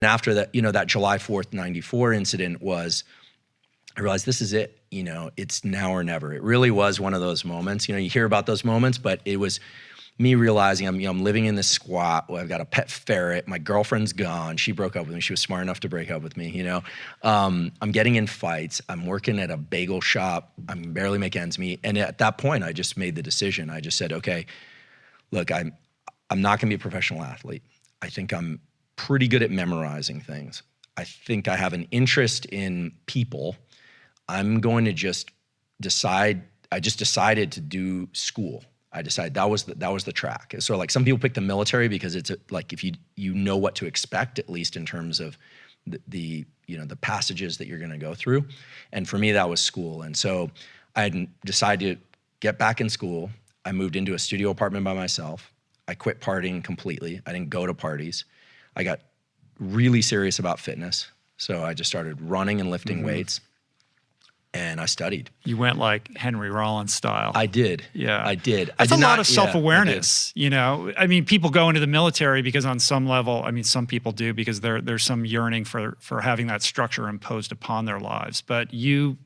after that, that July 4th, 94 incident was, I realized this is it, it's now or never. It really was one of those moments. You hear about those moments, but it was me realizing I'm living in this squat. I've got a pet ferret. My girlfriend's gone. She broke up with me. She was smart enough to break up with me, I'm getting in fights. I'm working at a bagel shop. I'm barely making ends meet. And at that point, I just made the decision. I just said, okay, look, I'm not gonna be a professional athlete. I think I'm pretty good at memorizing things. I think I have an interest in people. I'm going to just decide. I just decided to do school. I decided that was the track. So like some people pick the military because it's like if you know what to expect, at least in terms of the passages that you're going to go through. And for me, that was school. And so I decided to get back in school. I moved into a studio apartment by myself. I quit partying completely. I didn't go to parties. I got really serious about fitness. So I just started running and lifting weights, and I studied. You went like Henry Rollins style. I did. Yeah. I did. That's a lot of self-awareness, I mean, people go into the military because on some level, some people do because there's some yearning for having that structure imposed upon their lives. But you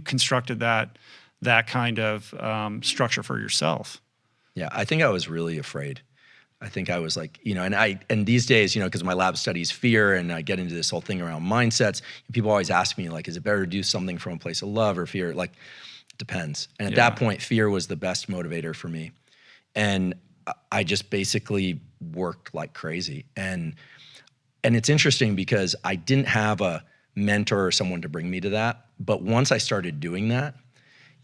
constructed that kind of structure for yourself. Yeah, I think I was really afraid. I think I was like, and these days, because my lab studies fear and I get into this whole thing around mindsets, people always ask me like, is it better to do something from a place of love or fear? Like, it depends. And at that point, fear was the best motivator for me. And I just basically worked like crazy. And it's interesting because I didn't have a mentor or someone to bring me to that. But once I started doing that,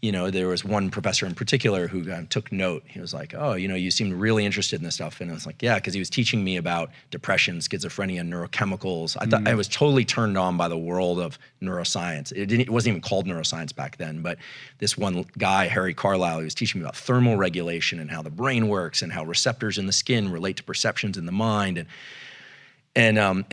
there was one professor in particular who took note. He was like, oh, you seem really interested in this stuff. And I was like, yeah, because he was teaching me about depression, schizophrenia, neurochemicals. I thought I was totally turned on by the world of neuroscience. It wasn't even called neuroscience back then, but this one guy, Harry Carlisle, he was teaching me about thermal regulation and how the brain works and how receptors in the skin relate to perceptions in the mind. And